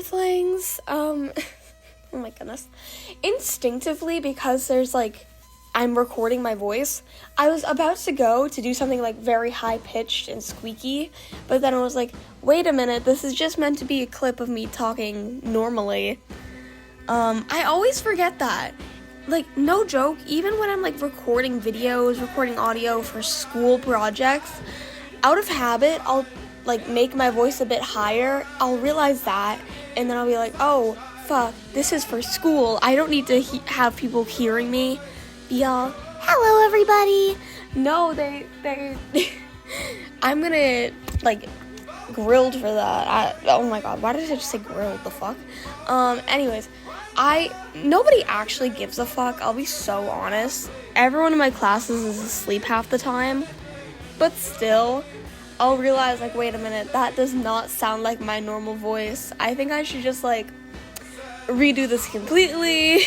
things, oh my goodness, instinctively, because there's, like, I'm recording my voice, I was about to go to do something, like, very high-pitched and squeaky, but then I was like, wait a minute, this is just meant to be a clip of me talking normally. I always forget that. Like, no joke, even when I'm, like, recording videos, recording audio for school projects, out of habit, I'll, like, make my voice a bit higher, I'll realize that, and then I'll be like, oh, fuck, this is for school, I don't need to have people hearing me be all, hello, everybody. No, they I'm gonna, like, grilled for that. Oh my god, why did I just say grilled, the fuck? Anyways, nobody actually gives a fuck, I'll be so honest. Everyone in my classes is asleep half the time, but still, I'll realize, like, wait a minute, that does not sound like my normal voice. I think I should just, like, redo this completely.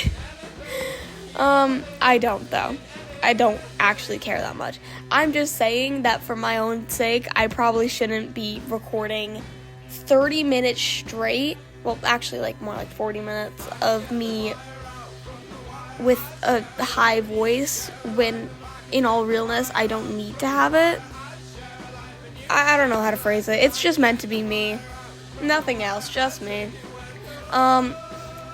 I don't, though. I don't actually care that much. I'm just saying that for my own sake, I probably shouldn't be recording 30 minutes straight, well, actually, like, more like 40 minutes of me with a high voice when, in all realness, I don't need to have it. I don't know how to phrase it. It's just meant to be me. Nothing else, just me.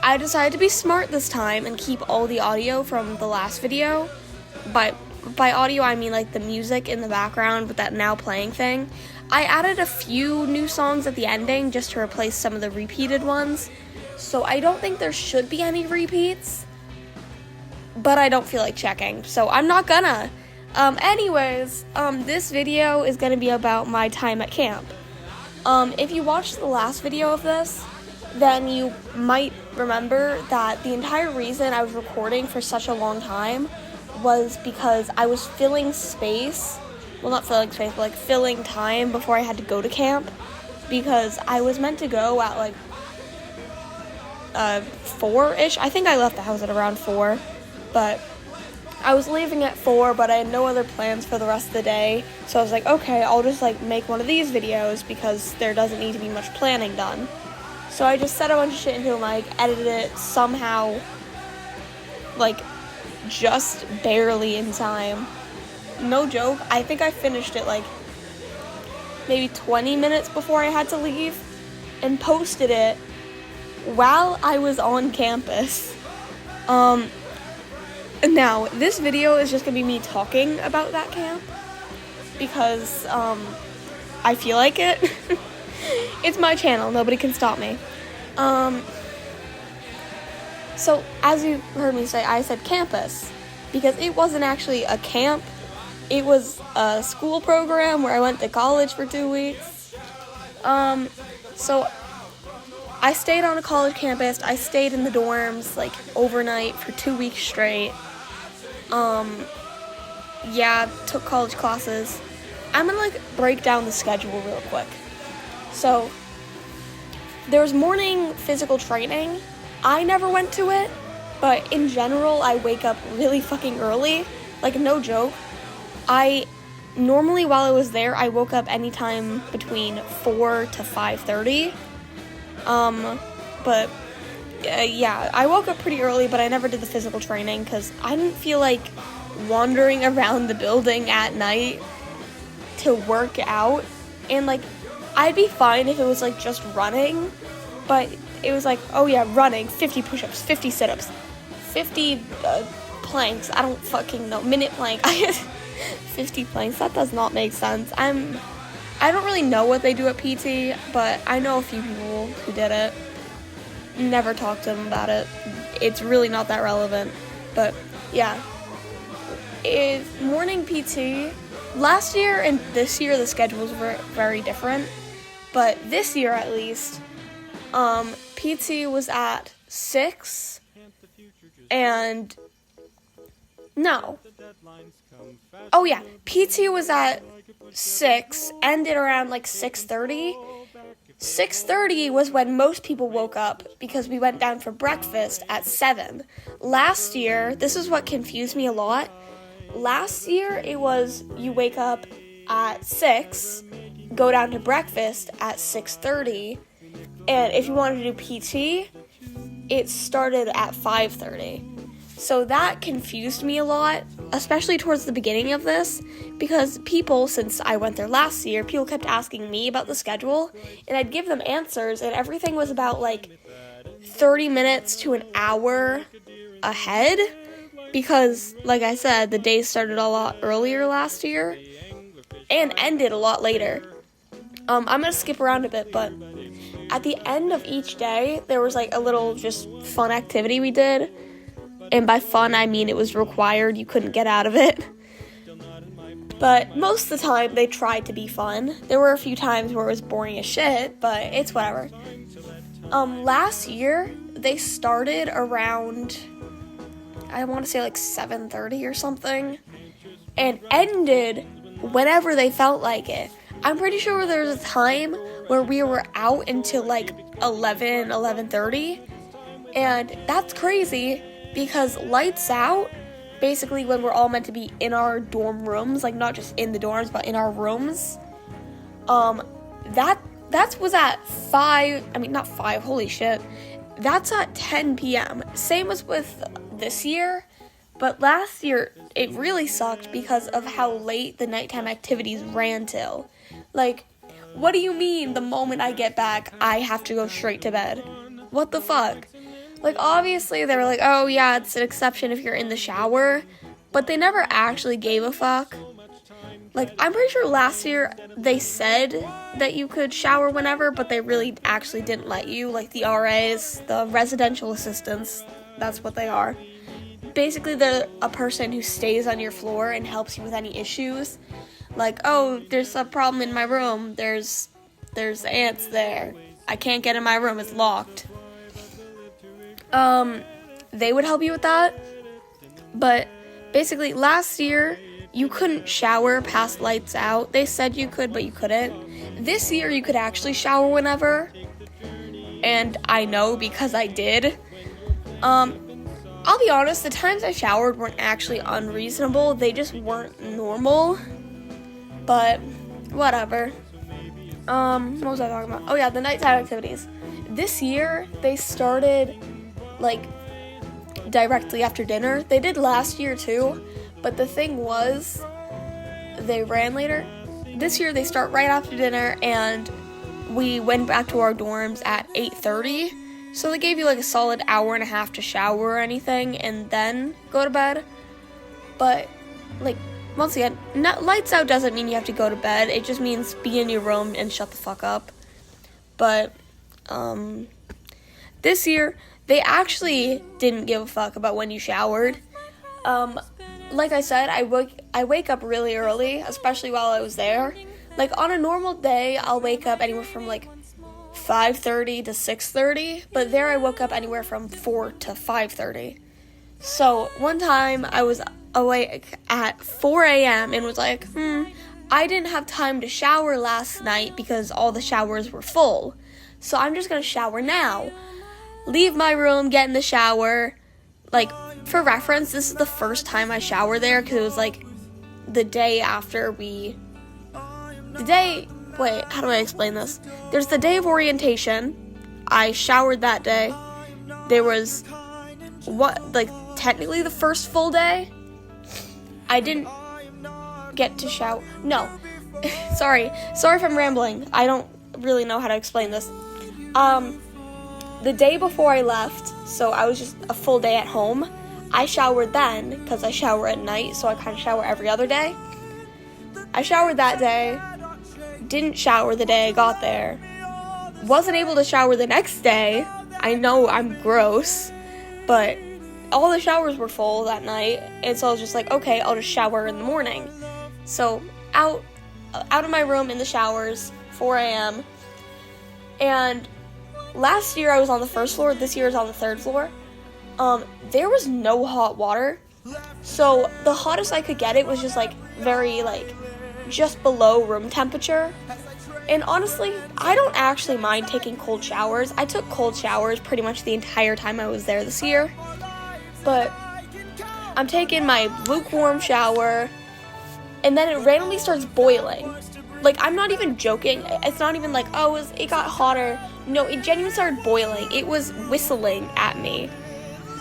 I decided to be smart this time and keep all the audio from the last video. By audio, I mean, like, the music in the background with that now playing thing. I added a few new songs at the ending just to replace some of the repeated ones. So I don't think there should be any repeats. But I don't feel like checking, so I'm not gonna. Anyways, this video is gonna be about my time at camp. If you watched the last video of this, then you might remember that the entire reason I was recording for such a long time was because I was filling space, well, not filling space, but, like, filling time before I had to go to camp, because I was meant to go at, like, 4-ish. I think I left the house at around 4, but I was leaving at 4, but I had no other plans for the rest of the day, so I was like, okay, I'll just, like, make one of these videos, because there doesn't need to be much planning done. So I just set a bunch of shit into a mic, edited it somehow, like, just barely in time. No joke, I think I finished it, like, maybe 20 minutes before I had to leave, and posted it while I was on campus. Now, this video is just gonna be me talking about that camp, because, I feel like it. It's my channel, nobody can stop me. So, as you heard me say, I said campus, because it wasn't actually a camp, it was a school program where I went to college for 2 weeks. So, I stayed on a college campus, I stayed in the dorms, like, overnight for 2 weeks straight. Yeah, took college classes. I'm gonna, like, break down the schedule real quick. So, there was morning physical training. I never went to it, but in general, I wake up really fucking early. Like, no joke. Normally, while I was there, I woke up anytime between 4 to 5:30. But, yeah, I woke up pretty early, but I never did the physical training, because I didn't feel like wandering around the building at night to work out. And, like, I'd be fine if it was, like, just running, but it was like, oh yeah, running, 50 push-ups, 50 sit-ups, 50 planks, I don't fucking know, minute plank, 50 planks, that does not make sense. I don't really know what they do at PT, but I know a few people who did it. Never talked to them about it. It's really not that relevant, but yeah. Morning PT, last year and this year the schedules were very different, but this year at least, PT was at 6, and, no. Oh yeah, PT was at 6, ended around, like, 6:30. 6:30 was when most people woke up, because we went down for breakfast at 7. Last year, this is what confused me a lot. Last year, it was you wake up at 6, go down to breakfast at 6:30, And if you wanted to do PT, it started at 5:30. So that confused me a lot, especially towards the beginning of this, because people, since I went there last year, people kept asking me about the schedule, and I'd give them answers, and everything was about, like, 30 minutes to an hour ahead, because, like I said, the day started a lot earlier last year, and ended a lot later. I'm gonna skip around a bit, but at the end of each day, there was, like, a little just fun activity we did. And by fun, I mean it was required. You couldn't get out of it. But most of the time, they tried to be fun. There were a few times where it was boring as shit, but it's whatever. Last year, they started around, I want to say like 7:30 or something, and ended whenever they felt like it. I'm pretty sure there was a time where we were out until like 11:30, and that's crazy. Because lights out, basically when we're all meant to be in our dorm rooms, like not just in the dorms, but in our rooms, that was at 5, holy shit, that's at 10 p.m. Same as with this year, but last year it really sucked because of how late the nighttime activities ran till. Like, what do you mean the moment I get back, I have to go straight to bed? What the fuck? Like, obviously, they were like, oh, yeah, it's an exception if you're in the shower, but they never actually gave a fuck. Like, I'm pretty sure last year they said that you could shower whenever, but they really actually didn't let you. Like, the RAs, the residential assistants, that's what they are. Basically, they're a person who stays on your floor and helps you with any issues. Like, oh, there's a problem in my room, there's ants there, I can't get in my room, it's locked. They would help you with that, but basically last year, you couldn't shower past lights out. They said you could, but you couldn't. This year, you could actually shower whenever, and I know because I did. I'll be honest, the times I showered weren't actually unreasonable, they just weren't normal, but whatever. What was I talking about? Oh yeah, the nighttime activities. This year, they started like directly after dinner. They did last year too, but the thing was they ran later. This year they start right after dinner, and we went back to our dorms at 8:30, so they gave you like a solid hour and a half to shower or anything and then go to bed. But like, once again, lights out doesn't mean you have to go to bed, it just means be in your room and shut the fuck up. But this year they actually didn't give a fuck about when you showered. Like I said, I wake up really early, especially while I was there. Like, on a normal day, I'll wake up anywhere from, like, 5:30 to 6:30, but there I woke up anywhere from 4 to 5:30. So, one time, I was awake at 4 a.m. and was like, I didn't have time to shower last night because all the showers were full. So, I'm just gonna shower now. Leave my room, get in the shower. Like, for reference, this is the first time I shower there, because it was, like, the day after how do I explain this? There's the day of orientation. I showered that day. There was, technically the first full day. I didn't get to shower. No. Sorry if I'm rambling. I don't really know how to explain this. The day before I left, so I was just a full day at home, I showered then, because I shower at night, so I kind of shower every other day. I showered that day, didn't shower the day I got there, wasn't able to shower the next day. I know I'm gross, but all the showers were full that night, and so I was just like, okay, I'll just shower in the morning. So, out of my room in the showers, 4 a.m., and last year I was on the first floor, this year I was on the third floor. There was no hot water, so the hottest I could get it was just, very, just below room temperature. And honestly, I don't actually mind taking cold showers. I took cold showers pretty much the entire time I was there this year. But I'm taking my lukewarm shower, and then it randomly starts boiling. Like, I'm not even joking. It's not even like, oh, it got hotter. No, it genuinely started boiling. It was whistling at me,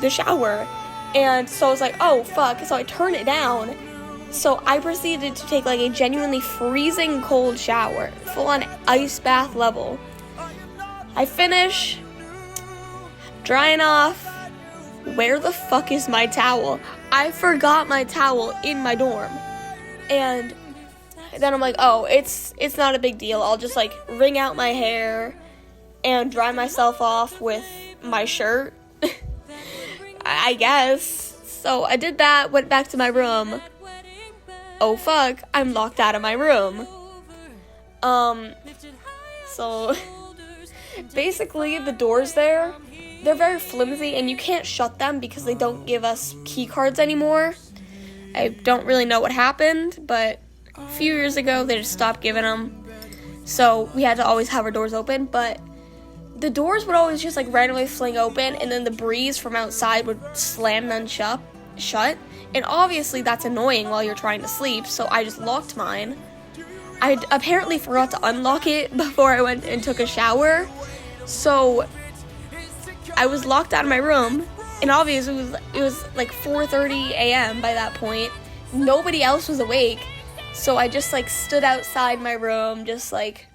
the shower. And so I was like, oh, fuck. So I turned it down. So I proceeded to take, like, a genuinely freezing cold shower, full on ice bath level. I finish, drying off. Where the fuck is my towel? I forgot my towel in my dorm. And then I'm like, oh, it's not a big deal. I'll just, like, wring out my hair and dry myself off with my shirt, I guess. So I did that, went back to my room. Oh, fuck, I'm locked out of my room. So basically, the doors there, they're very flimsy, and you can't shut them because they don't give us key cards anymore. I don't really know what happened, but a few years ago, they just stopped giving them. So we had to always have our doors open, but the doors would always just, like, randomly fling open, and then the breeze from outside would slam them shut. And obviously, that's annoying while you're trying to sleep, so I just locked mine. I apparently forgot to unlock it before I went and took a shower, so I was locked out of my room, and obviously it was like 4:30 a.m. by that point. Nobody else was awake, so I just, like, stood outside my room, just, like,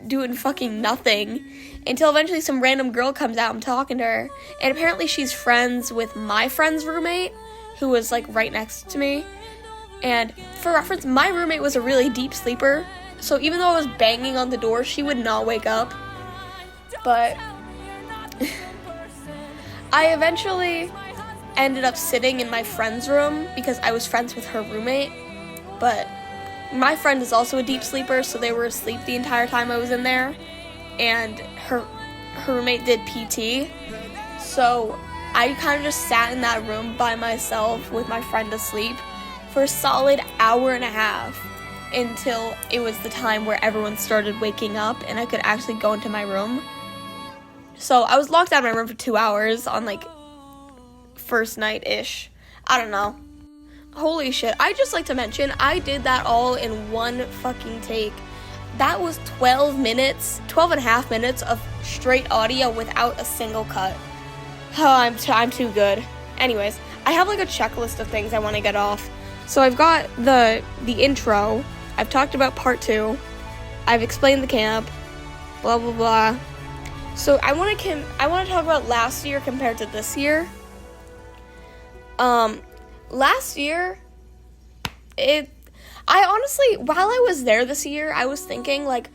doing fucking nothing, until eventually some random girl comes out. I'm talking to her, and apparently she's friends with my friend's roommate, who was, like, right next to me. And for reference, my roommate was a really deep sleeper, so even though I was banging on the door, she would not wake up. But I eventually ended up sitting in my friend's room because I was friends with her roommate. But my friend is also a deep sleeper, so they were asleep the entire time I was in there. And her roommate did PT. So I kind of just sat in that room by myself with my friend asleep for a solid hour and a half until it was the time where everyone started waking up and I could actually go into my room. So I was locked out of my room for 2 hours on, like, first night-ish. I don't know. Holy shit. I just like to mention, I did that all in one fucking take. That was 12 and a half minutes of straight audio without a single cut. Oh, I'm too good. Anyways, I have, like, a checklist of things I want to get off. So I've got the intro. I've talked about part 2. I've explained the camp. Blah, blah, blah. So I want to talk about last year compared to this year. Last year, I honestly, while I was there this year, I was thinking, like,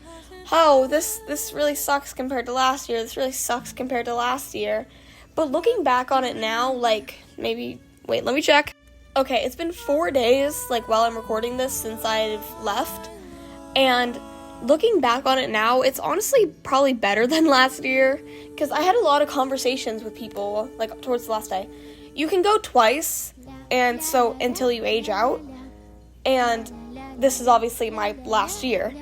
oh, this really sucks compared to last year. This really sucks compared to last year. But looking back on it now, like, wait, let me check. Okay, it's been 4 days, like, while I'm recording this since I've left. And looking back on it now, it's honestly probably better than last year, because I had a lot of conversations with people, like, towards the last day. You can go twice, and so until you age out, and this is obviously my last year,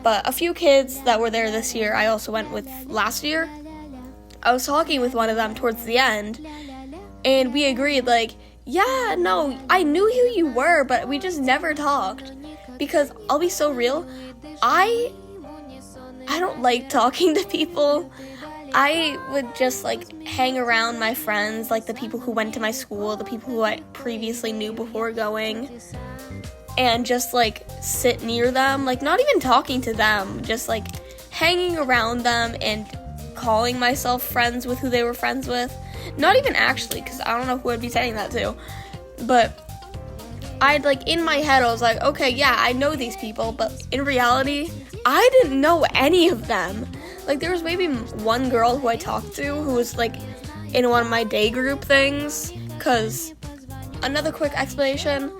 but a few kids that were there this year I also went with last year. I was talking with one of them towards the end, and we agreed, like, yeah, no, I knew who you were, but we just never talked, because I'll be so real, I don't like talking to people. I would just, like, hang around my friends, like, the people who went to my school, the people who I previously knew before going, and just, like, sit near them, like, not even talking to them, just, like, hanging around them and calling myself friends with who they were friends with. Not even actually, because I don't know who I'd be saying that to, but I'd, like, in my head, I was like, okay, yeah, I know these people, but in reality, I didn't know any of them. Like, there was maybe one girl who I talked to who was, like, in one of my day group things, because, another quick explanation,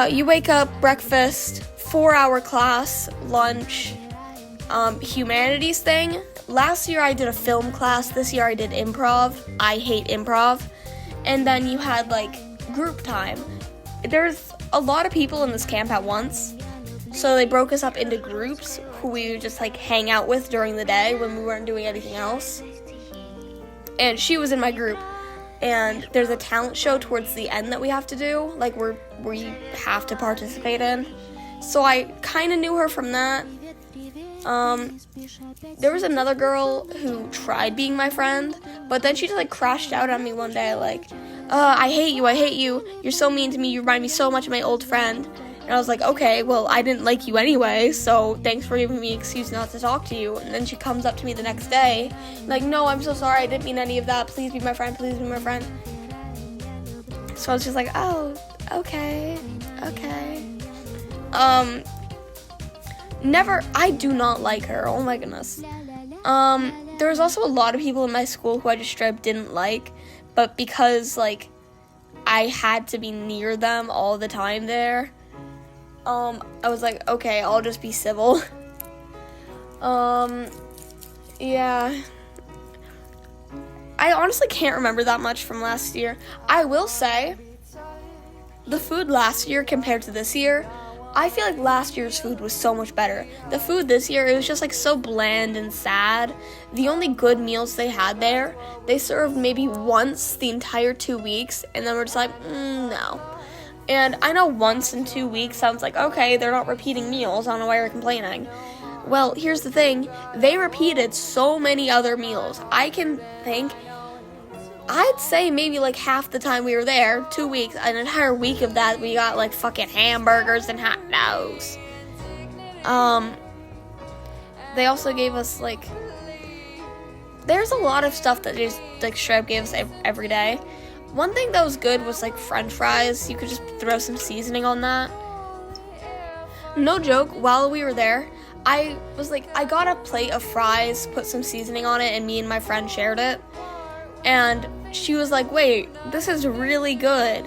you wake up, breakfast, 4-hour class, lunch, humanities thing. Last year I did a film class, this year I did improv. I hate improv. And then you had, like, group time. There's a lot of people in this camp at once, so they broke us up into groups who we would just, like, hang out with during the day when we weren't doing anything else. And she was in my group, and there's a talent show towards the end that we have to do, like, we have to participate in. So I kind of knew her from that. There was another girl who tried being my friend, but then she just like crashed out on me one day like, I hate you, you're so mean to me, you remind me so much of my old friend. And I was like, okay, well, I didn't like you anyway, so thanks for giving me an excuse not to talk to you. And then she comes up to me the next day, like, no, I'm so sorry, I didn't mean any of that, please be my friend. So I was just like, oh, okay. I do not like her, oh my goodness. There was also a lot of people in my school who I just straight up didn't like, but because, like, I had to be near them all the time there, I was like, okay, I'll just be civil. Yeah. I honestly can't remember that much from last year. I will say, the food last year compared to this year, I feel like last year's food was so much better. The food this year, it was just like so bland and sad. The only good meals they had there, they served maybe once the entire 2 weeks, and then we're just like, no. And I know once in 2 weeks sounds like, okay, they're not repeating meals, I don't know why you're complaining. Well, here's the thing, they repeated so many other meals. I'd say maybe like half the time we were there, 2 weeks, an entire week of that, we got like fucking hamburgers and hot dogs. They also gave us like, there's a lot of stuff that just like straight up gave us every day. One thing that was good was like French fries. You could just throw some seasoning on that. No joke, while we were there, I got a plate of fries, put some seasoning on it, and me and my friend shared it. And she was like, wait, this is really good.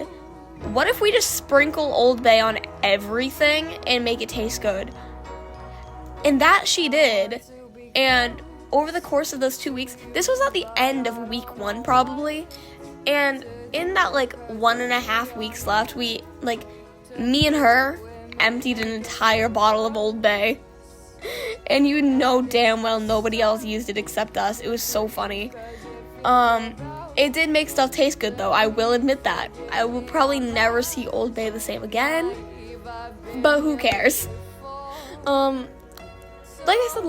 What if we just sprinkle Old Bay on everything and make it taste good? And that she did. And over the course of those 2 weeks, this was at the end of week 1 probably. And in that like 1.5 weeks left, me and her emptied an entire bottle of Old Bay. And you know damn well nobody else used it except us. It was so funny. It did make stuff taste good though, I will admit that. I will probably never see Old Bay the same again, but who cares? Like I said,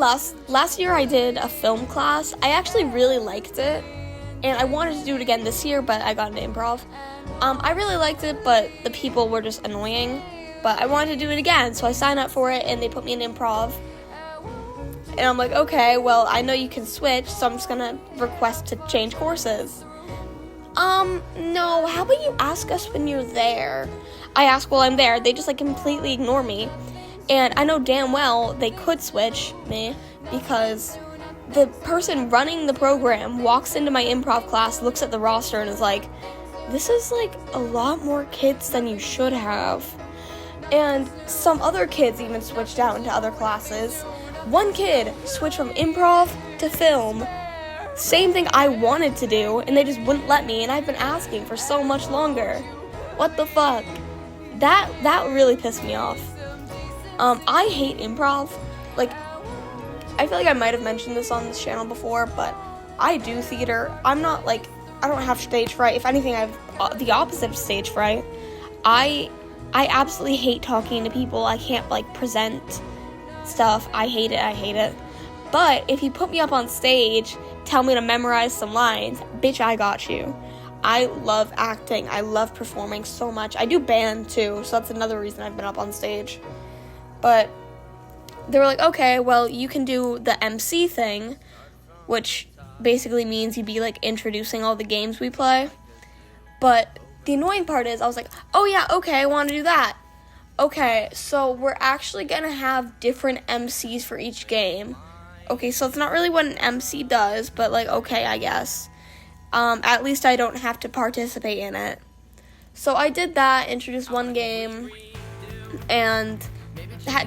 last year I did a film class. I actually really liked it, and I wanted to do it again this year, but I got into improv. I really liked it, but the people were just annoying, but I wanted to do it again, so I signed up for it, and they put me in improv. And I'm like, okay, well, I know you can switch, so I'm just gonna request to change courses. No, how about you ask us when you're there? I ask while I'm there, they just, like, completely ignore me. And I know damn well they could switch me, because the person running the program walks into my improv class, looks at the roster, and is like, this is, like, a lot more kids than you should have. And some other kids even switched out into other classes. One kid switched from improv to film. Same thing I wanted to do, and they just wouldn't let me, and I've been asking for so much longer. What the fuck? That really pissed me off. I hate improv. Like, I feel like I might have mentioned this on this channel before, but I do theater. I don't have stage fright. If anything, I have the opposite of stage fright. I absolutely hate talking to people. I can't, present stuff. I hate it. But if you put me up on stage, tell me to memorize some lines, bitch, I got you. I love acting. I love performing so much. I do band too, so that's another reason I've been up on stage. But they were like, okay, well, you can do the MC thing, which basically means you'd be introducing all the games we play. But the annoying part is I was like, oh yeah, okay, I want to do that. Okay, so we're actually going to have different MCs for each game. Okay, so it's not really what an MC does, but okay, I guess. At least I don't have to participate in it. So I did that, introduced one game, and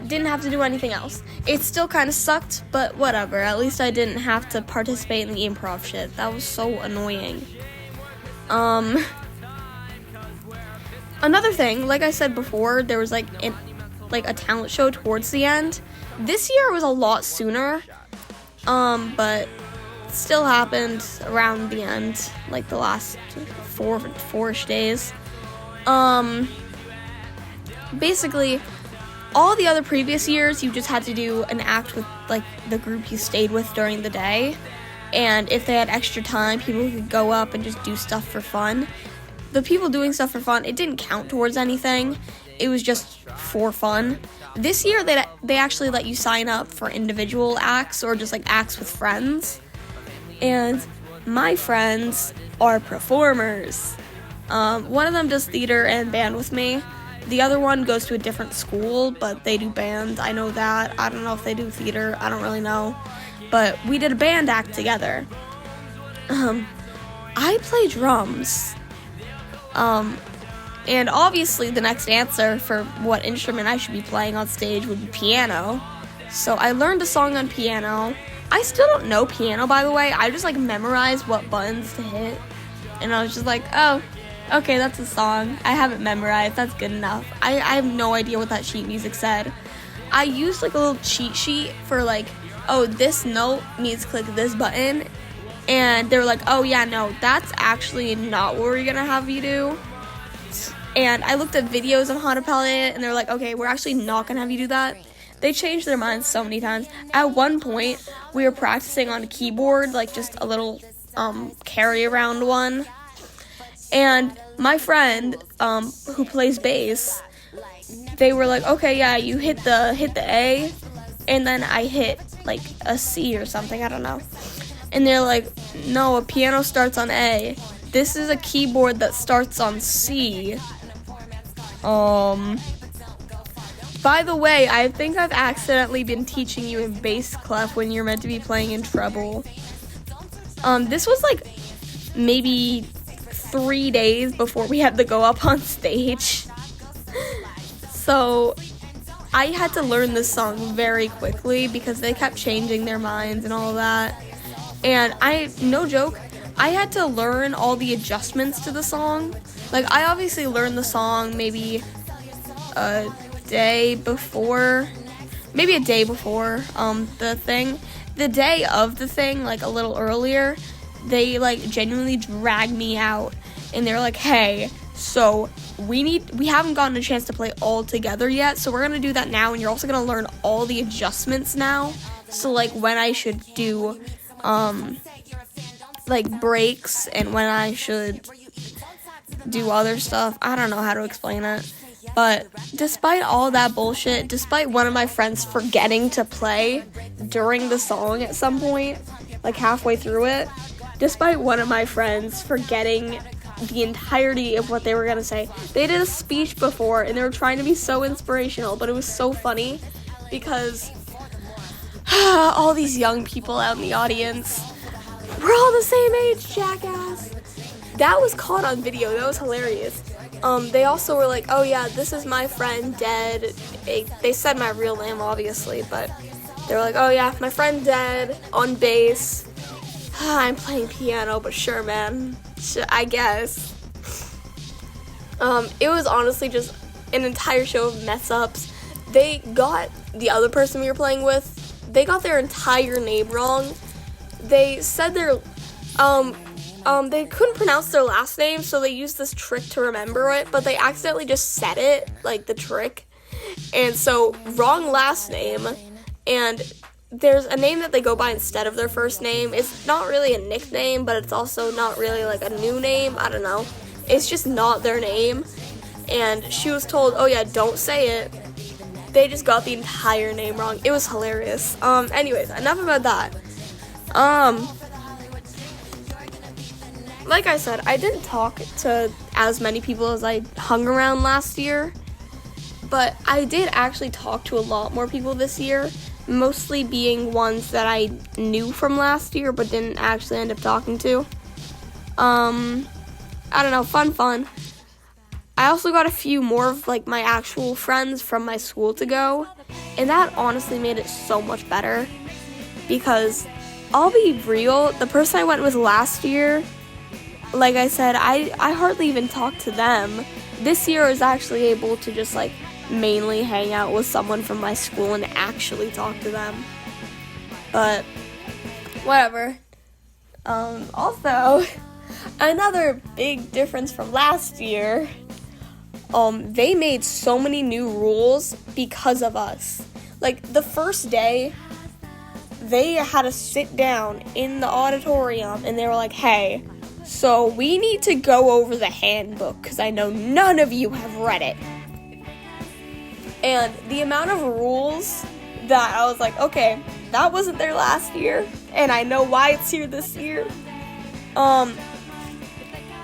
didn't have to do anything else. It still kind of sucked, but whatever. At least I didn't have to participate in the improv shit. That was so annoying. Another thing, like I said before, there was a talent show towards the end. This year it was a lot sooner, but still happened around the end, the last four-ish days. Basically, all the other previous years, you just had to do an act with, like, the group you stayed with during the day. And if they had extra time, people could go up and just do stuff for fun. The people doing stuff for fun, it didn't count towards anything. It was just for fun. This year, they actually let you sign up for individual acts or just, like, acts with friends. And my friends are performers. One of them does theater and band with me. The other one goes to a different school, but they do band. I know that. I don't know if they do theater. I don't really know. But we did a band act together. I play drums. And obviously the next answer for what instrument I should be playing on stage would be piano. So I learned a song on piano. I still don't know piano, by the way. I just, like, memorized what buttons to hit. And I was just like, oh, okay, that's a song. I have it memorized. That's good enough. I have no idea what that sheet music said. I used, like, a little cheat sheet for, like, oh, this note means click this button. And they were like, oh, yeah, no, that's actually not what we're going to have you do. And I looked at videos on how to play it, and they're like, okay, we're actually not going to have you do that. They changed their minds so many times. At one point, we were practicing on a keyboard, like just a little carry-around one. And my friend, who plays bass, they were like, okay, yeah, you hit the A, and then I hit, like, a C or something, I don't know. And they're like, no, a piano starts on A. This is a keyboard that starts on C. By the way, I think I've accidentally been teaching you in bass clef when you're meant to be playing in treble. This was, like, maybe 3 days before we had to go up on stage. So I had to learn this song very quickly because they kept changing their minds and all of that. And no joke, I had to learn all the adjustments to the song. Like, I obviously learned the song maybe a day before the thing. The day of the thing, like, a little earlier, they, like, genuinely dragged me out. And they're like, hey, so we haven't gotten a chance to play all together yet, so we're going to do that now, and you're also going to learn all the adjustments now. So, like, when I should do, like, breaks and when I should do other stuff. I don't know how to explain it. But despite all that bullshit, despite one of my friends forgetting to play during the song at some point, like halfway through it, despite one of my friends forgetting the entirety of what they were going to say, they did a speech before and they were trying to be so inspirational, but it was so funny because all these young people out in the audience, we're all the same age, jackass. That was caught on video. That was hilarious. They also were like, oh yeah, this is my friend Dead. They said my real name, obviously, but they were like, oh yeah, my friend Dead on bass. I'm playing piano, but sure, man. I guess. It was honestly just an entire show of mess-ups. They got the other person we were playing with, they got their entire name wrong. They said they couldn't pronounce their last name, so they used this trick to remember it, but they accidentally just said it, like the trick. And so, wrong last name, and there's a name that they go by instead of their first name. It's not really a nickname, but it's also not really like a new name. I don't know. It's just not their name. And she was told, oh yeah, don't say it. They just got the entire name wrong. It was hilarious. Anyways, enough about that. Like I said, I didn't talk to as many people as I hung around last year, but I did actually talk to a lot more people this year, mostly being ones that I knew from last year but didn't actually end up talking to. I don't know, fun. I also got a few more of, like, my actual friends from my school to go, and that honestly made it so much better, because I'll be real, the person I went with last year, like I said, I hardly even talked to them. This year I was actually able to just, like, mainly hang out with someone from my school and actually talk to them. But, whatever. Also, another big difference from last year, they made so many new rules because of us. Like, the first day, they had to sit down in the auditorium, and they were like, hey, so we need to go over the handbook, because I know none of you have read it. And the amount of rules that I was like, okay, that wasn't there last year, and I know why it's here this year.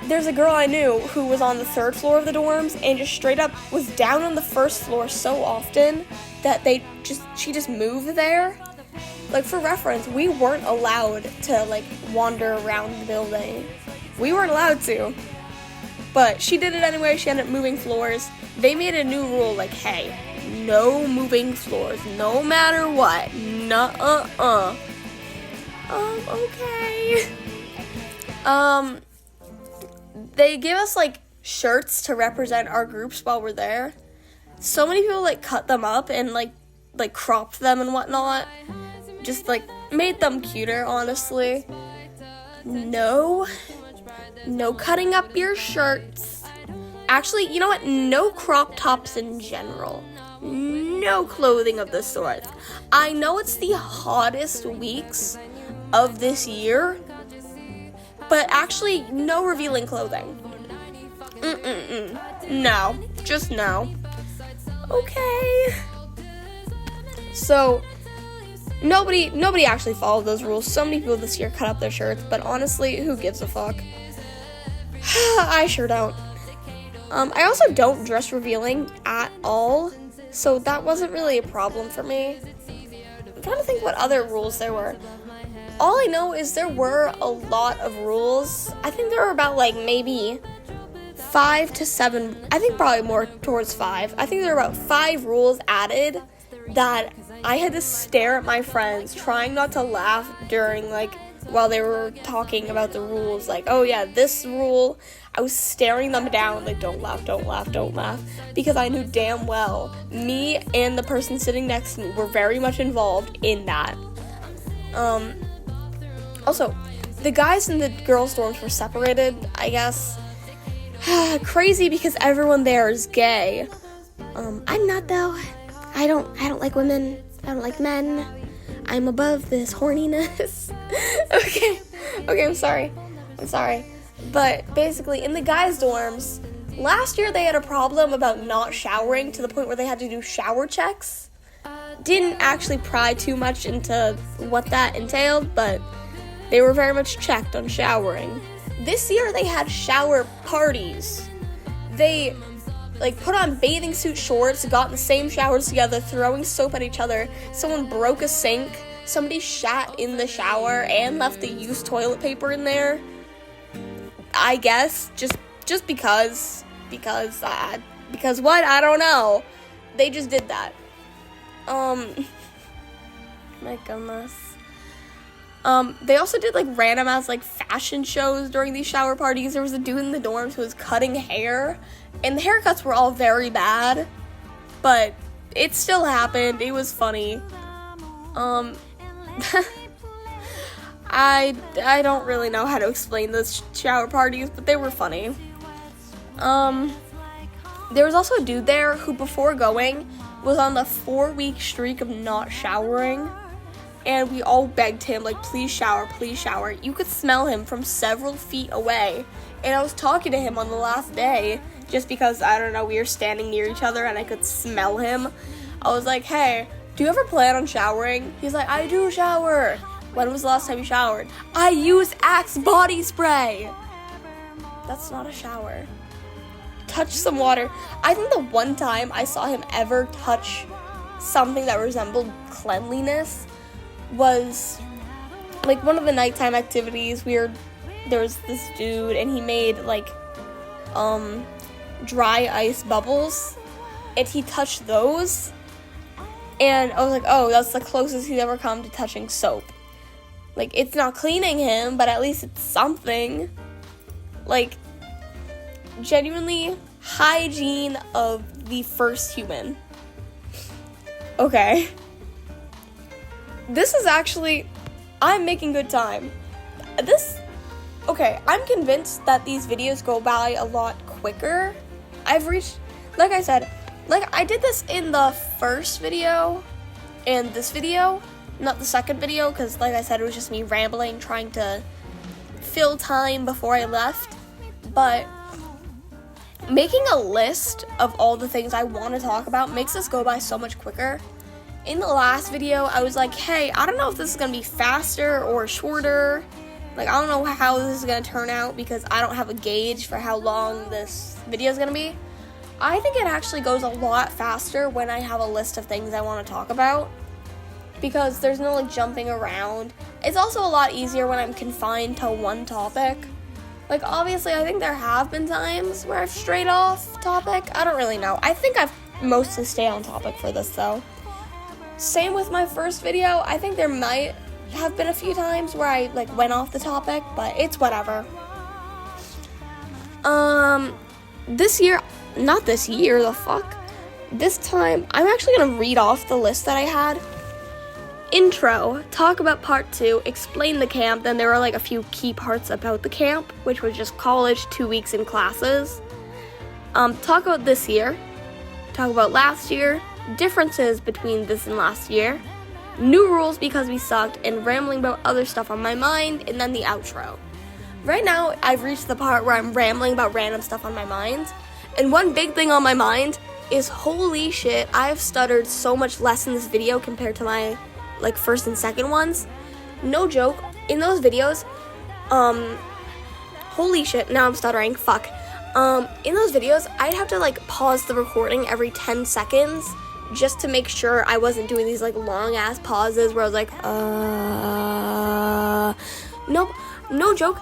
There's a girl I knew who was on the 3rd floor of the dorms, and just straight up was down on the 1st floor so often that she just moved there. Like, for reference, we weren't allowed to, like, wander around the building. We weren't allowed to. But she did it anyway. She ended up moving floors. They made a new rule, like, hey, no moving floors, no matter what. Nuh-uh-uh. Okay. They give us, like, shirts to represent our groups while we're there. So many people, like, cut them up and, like cropped them and whatnot. Just, like, made them cuter, honestly. No cutting up your shirts. Actually, you know what? No crop tops in general. No clothing of the sort. I know it's the hottest weeks of this year, but actually, no revealing clothing. No. Just no. Okay. So, nobody actually followed those rules. So many people this year cut up their shirts, but honestly, who gives a fuck? I sure don't. I also don't dress revealing at all, so that wasn't really a problem for me. I'm trying to think what other rules there were. All I know is there were a lot of rules. I think there were about, like, maybe 5 to 7, I think probably more towards 5. I think there were about 5 rules added that I had to stare at my friends, trying not to laugh during, like, while they were talking about the rules. Like, oh yeah, this rule, I was staring them down, like, don't laugh, don't laugh, don't laugh, because I knew damn well me and the person sitting next to me were very much involved in that. Also, the guys and the girls' dorms were separated, I guess. Crazy because everyone there is gay. I'm not, though. I don't like women. I don't like men. I'm above this horniness. Okay, I'm sorry. But basically, in the guys' dorms, last year they had a problem about not showering to the point where they had to do shower checks. Didn't actually pry too much into what that entailed, but they were very much checked on showering. This year they had shower parties. They, like, put on bathing suit shorts, got in the same showers together, throwing soap at each other. Someone broke a sink. Somebody shat in the shower and left the used toilet paper in there. I guess, just because what? I don't know. They just did that. My goodness. They also did, like, random ass, like, fashion shows during these shower parties. There was a dude in the dorms who was cutting hair, and the haircuts were all very bad, but it still happened. It was funny. I don't really know how to explain those shower parties, but they were funny. There was also a dude there who, before going, was on the 4-week streak of not showering. And we all begged him, like, please shower, please shower. You could smell him from several feet away. And I was talking to him on the last day, just because, I don't know, we were standing near each other and I could smell him. I was like, hey, do you ever plan on showering? He's like, I do shower. When was the last time you showered? I use Axe body spray. That's not a shower. Touch some water. I think the one time I saw him ever touch something that resembled cleanliness was, like, one of the nighttime activities. There was this dude, and he made, like, dry ice bubbles, and he touched those, and I was like, oh, that's the closest he's ever come to touching soap. Like, it's not cleaning him, but at least it's something. Like, genuinely, hygiene of the first human. Okay. This is actually, I'm making good time. I'm convinced that these videos go by a lot quicker. I've reached like I said, like I did this in the first video and this video, not the second video, because like I said, it was just me rambling, trying to fill time before I left. But making a list of all the things I want to talk about makes this go by so much quicker. In the last video, I was like, hey, I don't know if this is going to be faster or shorter. Like, I don't know how this is going to turn out because I don't have a gauge for how long this video is going to be. I think it actually goes a lot faster when I have a list of things I want to talk about because there's no, like, jumping around. It's also a lot easier when I'm confined to one topic. Like, obviously, I think there have been times where I've strayed off topic. I don't really know. I think I've mostly stayed on topic for this, though. Same with my first video. I think there might have been a few times where I, like, went off the topic, but it's whatever. This time, I'm actually gonna read off the list that I had. Intro, talk about part 2, explain the camp, then there were like a few key parts about the camp, which was just college, 2 weeks in classes. Talk about this year, talk about last year, differences between this and last year, new rules because we sucked, and rambling about other stuff on my mind, and then the outro. Right now, I've reached the part where I'm rambling about random stuff on my mind, and one big thing on my mind is, holy shit, I've stuttered so much less in this video compared to my like first and second ones. No joke, in those videos, holy shit, now I'm stuttering, fuck. In those videos, I'd have to like pause the recording every 10 seconds just to make sure I wasn't doing these like long ass pauses where I was like, nope, no joke.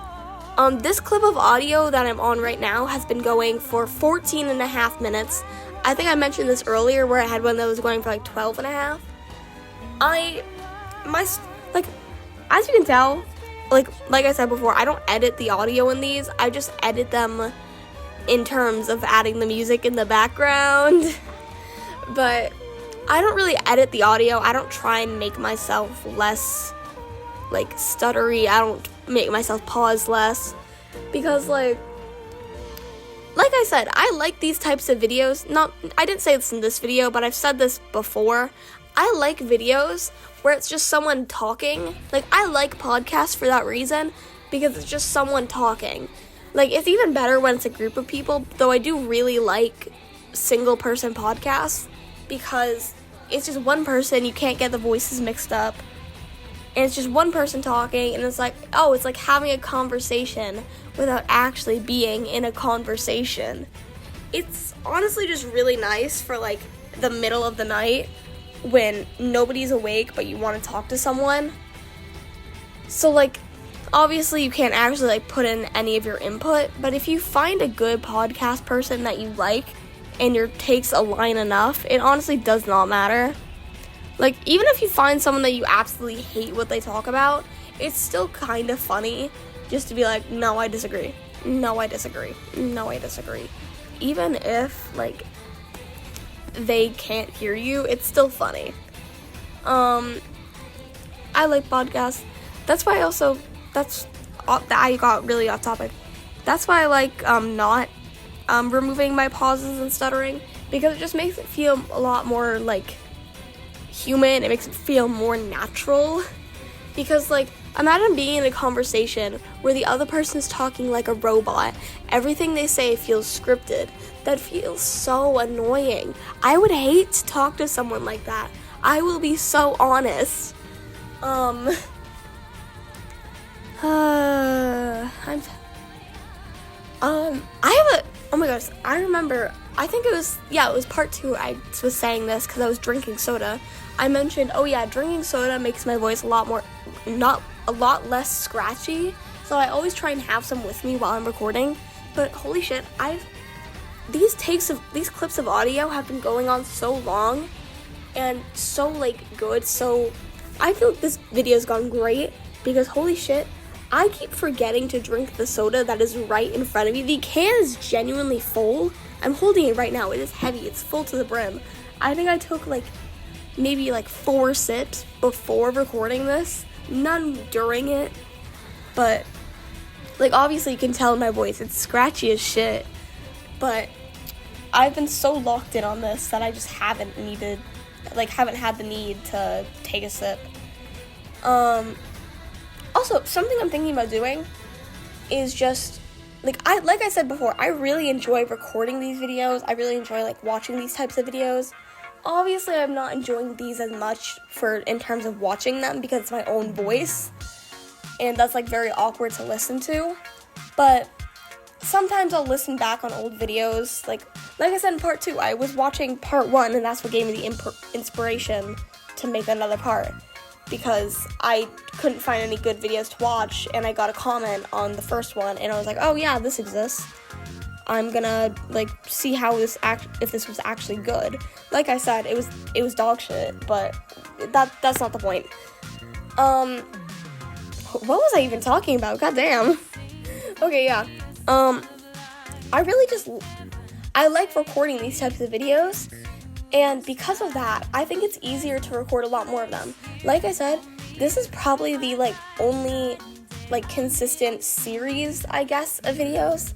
This clip of audio that I'm on right now has been going for 14 and a half minutes. I think I mentioned this earlier where I had one that was going for like 12 and a half. As you can tell, like I said before, I don't edit the audio in these. I just edit them in terms of adding the music in the background. But I don't really edit the audio. I don't try and make myself less, like, stuttery. I don't make myself pause less. Because, like I said, I like these types of videos. I didn't say this in this video, but I've said this before. I like videos where it's just someone talking. Like, I like podcasts for that reason, because it's just someone talking. Like, it's even better when it's a group of people, though I do really like single-person podcasts, because it's just one person, you can't get the voices mixed up, and it's just one person talking, and it's like, oh, it's like having a conversation without actually being in a conversation. It's honestly just really nice for, like, the middle of the night, when nobody's awake but you want to talk to someone. So, like, obviously you can't actually, like, put in any of your input, but if you find a good podcast person that you like and your takes align enough, it honestly does not matter. Like, even if you find someone that you absolutely hate what they talk about, it's still kind of funny just to be like, no, I disagree. No, I disagree. No, I disagree. Even if, like, they can't hear you, it's still funny. I like podcasts. That's why I got really off topic. That's why I like not removing my pauses and stuttering, because it just makes it feel a lot more like human. It makes it feel more natural. Because, like, imagine being in a conversation where the other person's talking like a robot. Everything they say feels scripted. That feels so annoying. I would hate to talk to someone like that. I will be so honest. I have oh my gosh, I remember, I think it was part 2, I was saying this because I was drinking soda. I mentioned, oh yeah, drinking soda makes my voice a lot less scratchy, so I always try and have some with me while I'm recording. But holy shit, these clips of audio have been going on so long and so, like, good, so I feel like this video's gone great, because holy shit, I keep forgetting to drink the soda that is right in front of me. The can is genuinely full. I'm holding it right now. It is heavy. It's full to the brim. I think I took, like, maybe, like, 4 sips before recording this. None during it. But, like, obviously you can tell in my voice. It's scratchy as shit. But I've been so locked in on this that I just haven't had the need to take a sip. Also, something I'm thinking about doing is just, like I said before, I really enjoy recording these videos. I really enjoy, like, watching these types of videos. Obviously, I'm not enjoying these as much in terms of watching them because it's my own voice, and that's, like, very awkward to listen to. But sometimes I'll listen back on old videos. Like I said in part 2, I was watching part 1, and that's what gave me the inspiration to make another part, because I couldn't find any good videos to watch, and I got a comment on the first one, and I was like, oh yeah, this exists. I'm gonna, like, see if this was actually good. Like I said, it was dog shit, but that's not the point. What was I even talking about? God damn. Okay, yeah. I like recording these types of videos, and because of that, I think it's easier to record a lot more of them. Like I said, this is probably the, like, only, like, consistent series, I guess, of videos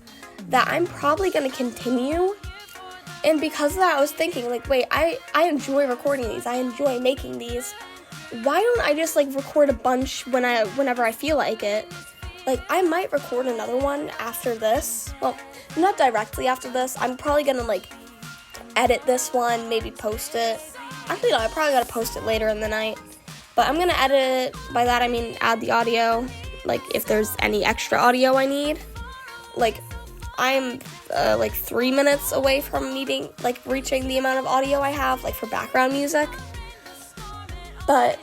that I'm probably gonna continue. And because of that, I was thinking, like, wait, I enjoy recording these, I enjoy making these. Why don't I just, like, record a bunch whenever I feel like it? Like, I might record another one after this. Well, not directly after this. I'm probably gonna, like, edit this one, maybe post it. Actually, no, I probably gotta post it later in the night. But I'm gonna edit it. By that, I mean add the audio. Like, if there's any extra audio I need. Like, I'm, like, 3 minutes away from reaching the amount of audio I have, like, for background music. But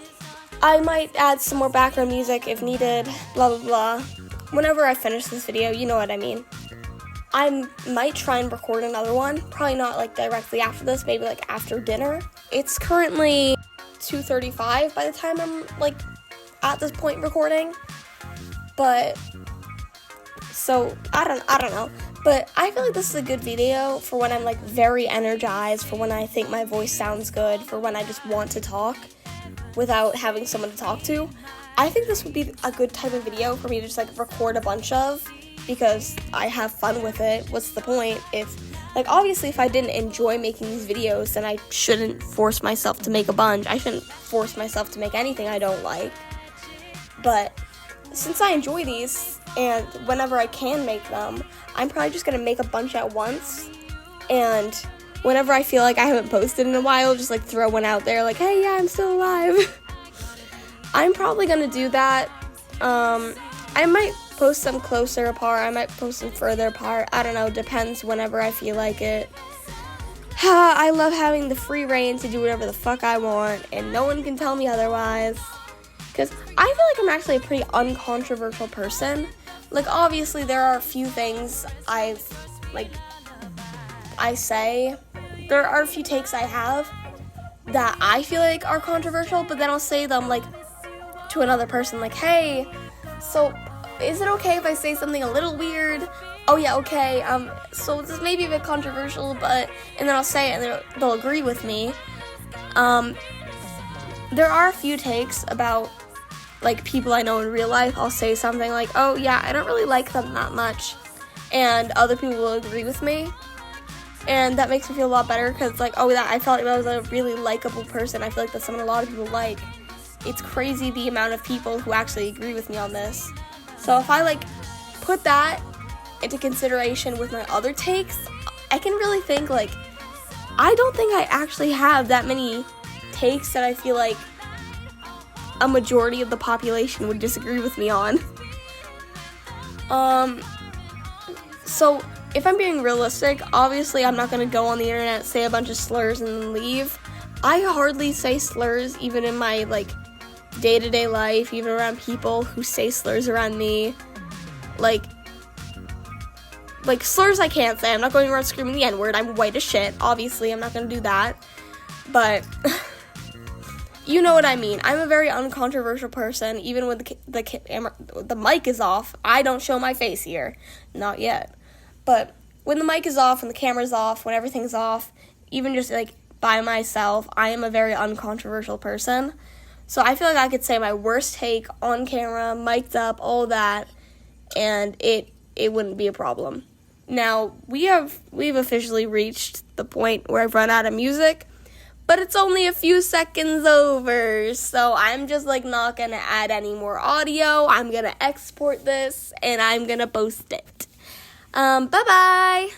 I might add some more background music if needed, blah, blah, blah. Whenever I finish this video, you know what I mean. I might try and record another one. Probably not, like, directly after this, maybe, like, after dinner. It's currently 2:35 by the time I'm, like, at this point recording. But, so, I don't know. But I feel like this is a good video for when I'm, like, very energized, for when I think my voice sounds good, for when I just want to talk without having someone to talk to. I think this would be a good type of video for me to just, like, record a bunch of, because I have fun with it. What's the point? Obviously, if I didn't enjoy making these videos, then I shouldn't force myself to make a bunch. I shouldn't force myself to make anything I don't like. But since I enjoy these, and whenever I can make them, I'm probably just gonna make a bunch at once, and whenever I feel like I haven't posted in a while, just, like, throw one out there, like, hey, yeah, I'm still alive. I'm probably gonna do that. I might post them closer apart, I might post them further apart, I don't know, depends whenever I feel like it. I love having the free reign to do whatever the fuck I want, and no one can tell me otherwise, because I feel like I'm actually a pretty uncontroversial person. Like, obviously, there are a few things I say, there are a few takes I have that I feel like are controversial, but then I'll say them, like, to another person, like, hey, so is it okay if I say something a little weird? Oh yeah, okay, so this may be a bit controversial, but, and then I'll say it and they'll agree with me. There are a few takes about, like, people I know in real life. I'll say something like, oh yeah, I don't really like them that much, and other people will agree with me, and that makes me feel a lot better, because, like, oh, I felt like I was a really likable person. I feel like that's something a lot of people like. It's crazy the amount of people who actually agree with me on this. So if I, like, put that into consideration with my other takes, I can really think, like, I don't think I actually have that many takes that I feel like a majority of the population would disagree with me on. So if I'm being realistic, obviously I'm not gonna go on the internet, say a bunch of slurs, and then leave. I hardly say slurs even in my, like, day-to-day life, even around people who say slurs around me. Like, slurs I can't say. I'm not going around screaming the N-word. I'm white as shit. Obviously, I'm not gonna do that. But you know what I mean. I'm a very uncontroversial person. Even when the mic is off, I don't show my face here. Not yet. But when the mic is off, when the camera's off, when everything's off, even just, like, by myself, I am a very uncontroversial person. So I feel like I could say my worst take on camera, mic'd up, all that, and it wouldn't be a problem. Now, we've officially reached the point where I've run out of music, but it's only a few seconds over, so I'm just not gonna add any more audio. I'm gonna export this, and I'm gonna post it. Bye-bye!